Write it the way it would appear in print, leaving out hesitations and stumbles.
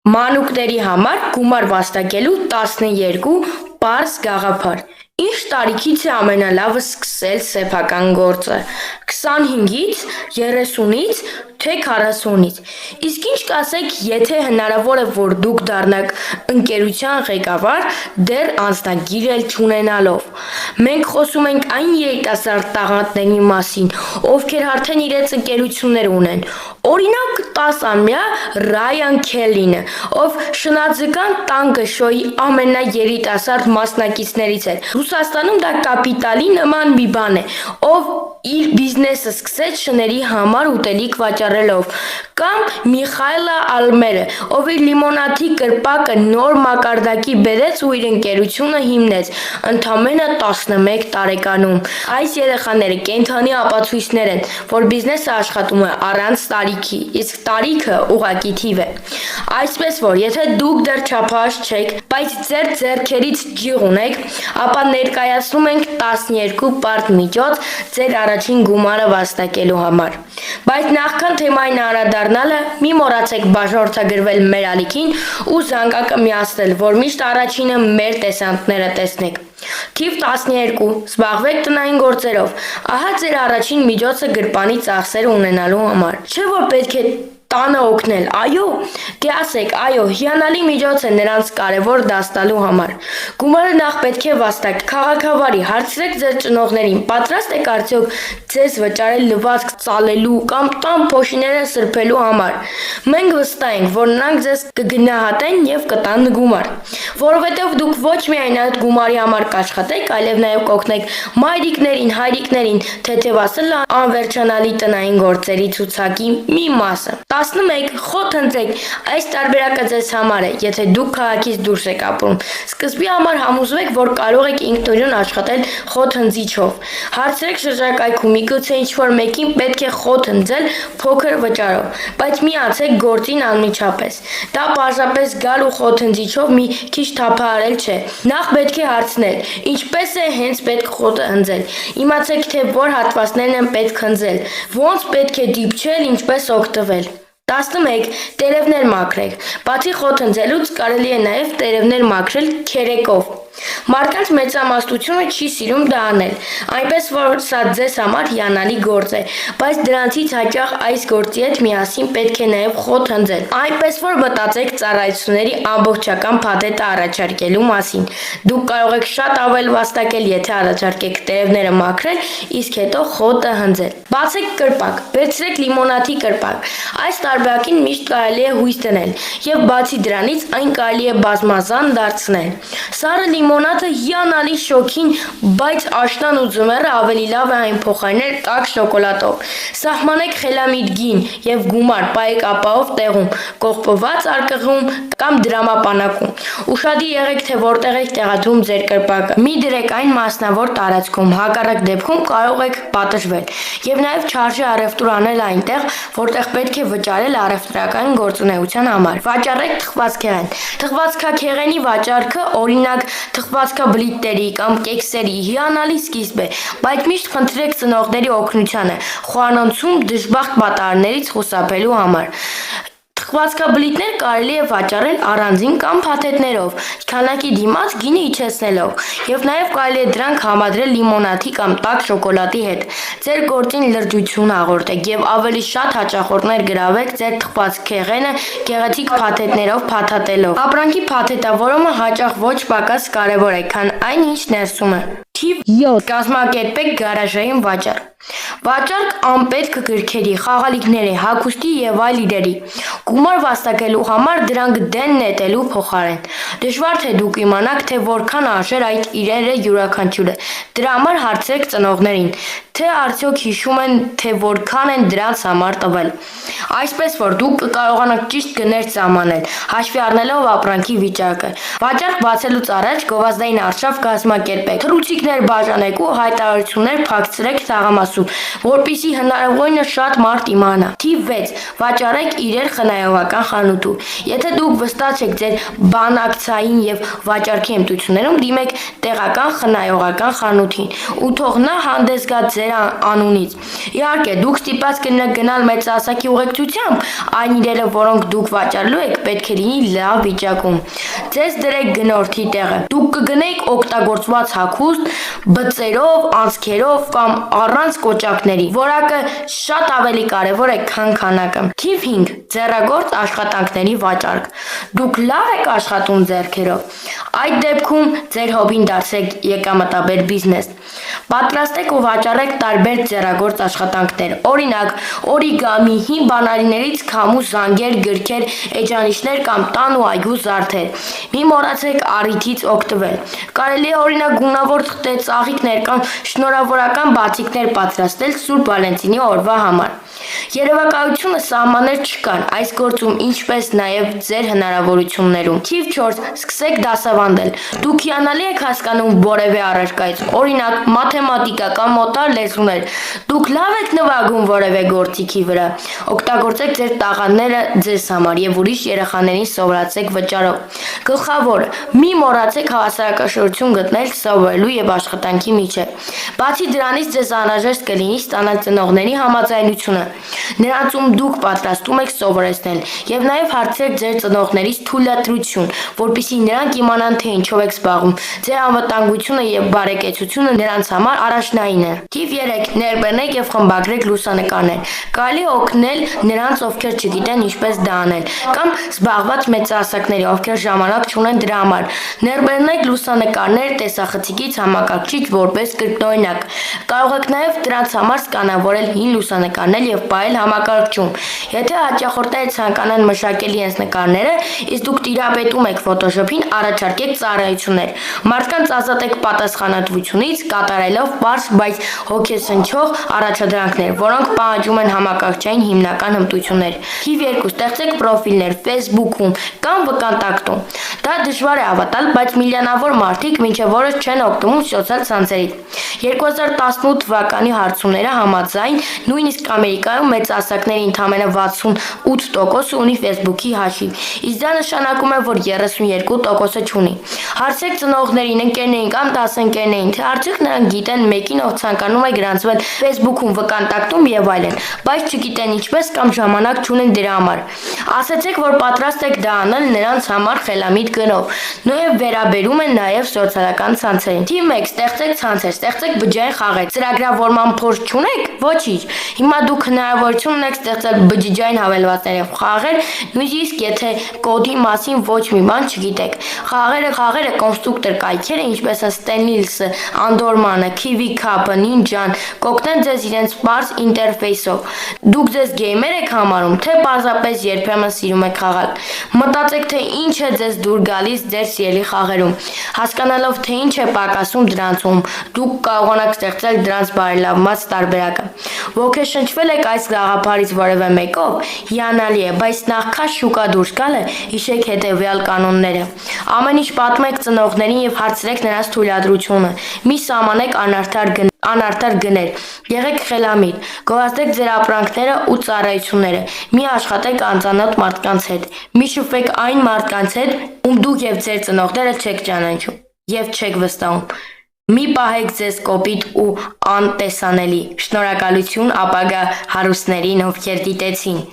Մանուկների համար գումար վաստակելու 12 պարզ գաղափար։ Ինչ տարիքից է ամենալավը սկսել սեփական գործը։ 25-ից, 30-ից, թե 40-ից։ Իսկ ինչ կասեք, եթե հնարավոր է, որ դուք դառնաք ընկերության ղեկավար, դեռ անձնագիր էլ չունենալով։ Մենք խոսում ենք այն երիտասարդ տաղանդների մասին, ովքեր արդեն իրենց ընկերություններ ունեն։ Օրինակ 10-ամյա Ռայան Քելլինը, ով շնաձկան տանկը շոուի ամենաերիտասարդ մասնակիցներից էր։ Ռուսաստանում դա կապիտալի նման մի բան է, ով իր բիզնեսը սկսեց շների համար ուտելիք վաճառելով, կամ Միխայլը Ալմերը, ով իր լիմոնադի կրպակը նոր մակարդակի բերեց ու իր ընկերությունը հիմնեց ընդամենը 11 տարեկանում։ Այս երեխաները կենդանի ապացույցներ են, որ բիզնեսը աշխատում է առանց տարիքի, իսկ տարիքը ուղղակի թիվ է։ Այսպես որ, եթե դուք դեռ չափահաս չեք, բայց ձեր ձեռքերից ջիղ ունեք, ապա ներկայացնում ենք 12 պարտ միջոց ձեր առաջին գումարը վաստակելու համար։ Բայց նախքան թեմային անդրադառնալը, մի մոռացեք բաժանորդագրվել մեր ալիքին ու զանգակը միացնել, որ միշտ առաջինը մեր տեսանյութերը տեսնեք։ Թիվ 12. Զբաղվեք տնային գործերով։ Ահա ձեր առաջին միջոցը գրպանի ծախսեր ունենալու համար։ Չէ՞ որ պետք է տանը օգնել, այո, դե ասեք, այո, հիանալի միջոց է նրանց կարևոր դաստալու համար։ Գումարը նախ պետք է վաստակ, քաղաքավարի, հարցրեք ձեր ծնողներին, պատրաստ եք արդյոք ձեզ վճարել լվացք ծալելու կամ տան փոշիները սրբելու համար։ Մենք վստահ ենք, որ նրանք ձեզ կգնահատեն եւ կտան գումար, որովհետեւ դուք ոչ միայն այդ գումարի համար կաշխատեք, այլև նաեւ կօգնեք մայրիկներին, հայրիկներին, թեթև ասել անվերջանալի տնային գործերի ցուցակի մի մասը։ 11. Խոթ ընձեք, այս տարբերակը ձեզ համար է, եթե դուք քաղաքից դուրս եք ապրում։ Սկզբի համար համոզվեք, որ կարող եք ինքնուրույն աշխատել խոթ ընձիչով։ Հարցրեք շրջակայքում, միգուցե ինչ-որ մեկին պետք է խոթ ընձել փոքր վճարով, բայց մի անցեք գործին անմիջապես։ Դա պարզապես գալ ու խոթ ընձիչով մի քիչ թափահարել չէ։ Նախ պետք է հարցնել, ինչպես է հենց պետք խոթը ընձել։ Իմացեք, թե որ հատվածներն են պետք ընձել, ոնց պետք է դիպչել, ինչպես օգտվել։ 11. Տերևներ մաքրեք։ Բացի խոթ ընձելուց կարելի է նաև տերևներ մաքրել քերեկով։ Մարդկանց մեծամասնությունը չի սիրում դա անել, այնպես որ սա ձեզ համար հիանալի գործ է, բայց դրանցից հաճախ այս գործի հետ միասին պետք է նաև խոթ ընձել, այնպես որ մտածեք ծառայությունների ամբողջական փաթեթը առաջարկելու մասին։ Դուք կարող եք շատ ավել վաստակել, եթե առաջարկեք տերևները մաքրել, իսկ հետո խոտը հնձել։ Բացեք կրպակ, վերցրեք լիմոնադի կրպակ։ Այս տարբերակին միշտ կարելի է հույս դնել, եւ բացի դրանից այն կարելի է բազմազան դարձնել։ Սառը լիմոնադը հիանալի շոգին, բայց աշնան ու ձմեռը ավելի լավ է այն փոխարինել տաք շոկոլադով։ Սահմանեք խելամիտ գին եւ գումար պայեք ապահով տեղում, կողպված արկղում կամ դրամապանակում։ Ուշադիր եղեք, թե որտեղ եք տեղադրում ձեր կրպակը։ Մի դրեք այն մասնավոր տարածքում, հակառակ դեպքում կարող եք պատժվել։ Եվ նաեւ չարժե առևտուր անել այնտեղ, որտեղ պետք է վճարել առևտրական գործունեության համար։ Վաճառեք թխվածքեղեն։ Թխվածքաքեղենի վաճառքը, օրինակ թխվածքաբլիթների կամ կեքսերի հիանալի սկիզբ է, բայց միշտ խնդրեք ծնողների օգնությանը, խոհանոցում դժբախտ պատահարներից խուսափելու համար։ Թխվածքաբլիթներ կարելի է վաճառել առանձին կամ փաթեթներով, քանակի դիմաց գինը իջեցնելով, եւ նաեւ կարելի է դրանք համադրել լիմոնադի կամ տաք շոկոլադի հետ։ Ձեր գործին լրջություն հաղորդեք եւ ավելի շատ հաճախորդներ գրավեք ձեր թխվածքեղենը գեղեցիկ փաթեթներով փաթաթելով։ Ապրանքի փաթեթավորումը հաճախ ոչ պակաս կարեւոր է, քան այն, ինչ ներսում է։ Թիվ 7. Կազմակերպեք գարաժային վաճառք։ Վաճառք անպետք գրքերի, խաղալիքների, հագուստի եւ այլ իրերի։ Գումար վաստակելու համար դրանք դեն նետելու փոխարեն։ Դժվար թե դուք իմանաք, թե որքան արժեր այդ իրերը յուրաքանչյուրը։ Դրա համար հարցրեք ծնողներին, թե արդյոք հիշում են, թե որքան են դրանց համար տվել։ Այսպես որ դուք կկարողանաք ճիշտ գներ սահմանել, հաշվի առնելով ապրանքի վիճակը։ Վաճառք բացելուց առաջ գովազդային արշավ կազմակերպեք։ Թռուցիկներ գործիքներ բաժանեք ու հայտարարություններ փակցրեք թաղամասում, որպեսզի հնարավորինս շատ մարդ իմանա։ Թիվ 6. Վաճառեք իրեր խնայողական խանութում։ Եթե դուք վստահ եք ձեր բանակցային եւ վաճառքի հմտություններում, դիմեք տեղական խնայողական խանութին ու թող նա հանդես գա ձեր անունից։ Իհարկե, դուք ստիպված կլինեք գնալ մեծահասակի ուղեկցությամբ, այն իրերը, որոնք դուք վաճառելու եք, պետք է լինի լավ վիճակում։ Ձեզ դրեք գնորդի տեղը։ Դուք կգնեիք օգտագործված հագուստ, բծերով, անցքերով կամ առանց կոճակների։ Որակը շատ ավելի կարևոր է, քան քանակը։ Թիվ 5. Ձեռագործ աշխատանքների վաճառք։ Դուք լավ եք աշխատում ձեռքերով։ Այդ դեպքում ձեր հոբին դարձրեք եկամտաբեր բիզնես։ Պատրաստեք ու վաճառեք տարբեր ձեռագործ աշխատանքներ։ Օրինակ, օրիգամի, հին բանալիներից քամու զանգեր, գրքեր, էջանիշներ կամ տան ու այգու զարդեր։ Մի մոռացեք առիթից օգտվել։ Կարելի է օրինակ գունավոր թղթե, ծաղիկներ կամ շնորհավորական բացիկներ պատրաստել Սուրբ Վալենտինի օրվա համար։ Երևակայությունը սահմաններ չկան այս գործում, ինչպես նաև ձեր հնարավորություններում։ Թիվ 4. Սկսեք դասավանդել։ Դուք հիանալի եք հասկանում որևէ առարկայից, օրինակ մաթեմատիկա կամ մոտար լեզուներ։ Դուք լավ եք նվագում որևէ գործիքի վրա։ Օգտագործեք ձեր տաղանդները ձեզ համար եւ ուրիշ երեխաներին սովորացեք վճարով։ Գլխավորը՝ մի մոռացեք հավասարակշռություն գտնել սովորելու եւ աշխատանքի միջեւ։ Բացի դրանից ձեզ անհրաժեշտ կլինի ստանալ ծնողների համաձայնությունը, նրանցում դուք պատրաստում եք սովորեցնել եւ նաեւ հարցրեք ձեր ծնողներից թույլատրություն, որպեսզի նրանք իմանան, թե ինչով եք զբաղվում։ Ձեր անվտանգությունը եւ բարեկեցությունը նրանց համար առաջնային է։ Թիվ 3. Ներբեռնեք եւ խմբագրեք լուսանկարներ։ Կարելի է օգնել նրանց, ովքեր չգիտեն ինչպես դա անել, կամ զբաղված մեծահասակների, ովքեր ժամանակ չունեն դրա համար։ Ներբեռնեք լուսանկարներ տեսախցիկից համակարգիչ որպես կրկնօրինակ։ Կարող եք նաեւ դրանց համար սկանավորել հին լուսանկարներ եւ պահել համակարգչում։ Եթե հաճախորդները ցանկանան մշակել իրենց նկարները, իսկ դուք տիրապետում եք Photoshop-ին, առաջարկեք ծառայություններ։ Մարդկանց ազատեք պատասխանատվությունից, կատարելով պարզ, բայց հոգեսնչող առաջադրանքներ, որոնք պահանջում են համակարգչային հիմնական հմտություններ։ Թիվ 2. Ստեղծեք պրոֆիլներ Facebook-ում կամ VKontakte-ում։ Դա դժվար է հավատալ, բայց միլիոնավոր մարդիկ մինչև օրս չեն օգտվում սոցիալ ցանցերից։ 2018 թվականի հարցումների համաձայն նույնիսկ Ամերիկայում մեծահասակների ընդամենը 68% ունի Facebook-ի հաշիվ, իսկ դա նշանակում է, որ 32%-ը չունի։ Հարցրեք ծնողներին, ընկերներին կամ դասընկերներին, թե արդյոք նրանք գիտեն մեկին, ով ցանկանում է գրանցվել Facebook-ում, VKontakte-ում եւ այլն, բայց չգիտեն ինչպես կամ ժամանակ չունեն դրա համար։ Ասացեք, որ պատրաստ եք դա անել նրանց համար խելամիտ գնով։ Նույնը վերաբերում է նաեւ սոցիալական ցանցերին։ Թիվ 1. Ստեղծեք ցանցեր, ստեղծեք բջջային խաղեր։ Ծրագրավորման փորձ չունեք։ Ոչինչ։ Հիմա դուք հնարավորություն ունեք ստեղծել բջջային հավելվածներ եւ խաղեր, նույնիսկ եթե կոդի մասին ոչ մի բան չգիտեք։ Խաղերը կոնստրուկտոր կայքերը, ինչպես են Stanilis-ը, Andorman-ը, Kiwi Cup-ը, Ninja-ն, կօգնեն ձեզ իրենց պարզ ինտերֆեյսով։ Դուք ձեզ գեյմեր եք համարում, թե պարզապես երբեմն սիրում եք խաղալ։ Մտածեք, թե ինչ է ձեզ դուր գալիս ձեր սիրելի խաղերում։ Հասկանալով, թե ինչ է պակասում դրանցում, դուք կարողանաք ստեղծել դրանց բարելավված տարբերակը։ Ոգեշնչվել եք այս գաղափարից որևէ մեկով, հիանալի է, բայց նախքան շուկա դուրս գալը, հիշեք հետևյալ կանոնները։ Ամեն ինչ պատմեք ծնողներին եւ հարցրեք նրանց թույլատրությունը։ Մի սահմանեք անարդար գներ։ Եղեք խելամիտ, գովազդեք ձեր ապրանքները ու ծառայությունները։ Մի աշխատեք անծանոթ մարդկանց հետ։ Մի շփվեք այն մարդկանց հետ, ում դուք եւ ձեր ծնողները չեք ճանաչում եւ չեք վստահում։ Մի պահեք ձեզ կոպիտ ու անտեսանելի։ Շնորհակալություն ապագա հարուստներին, ովքեր դիտեցին։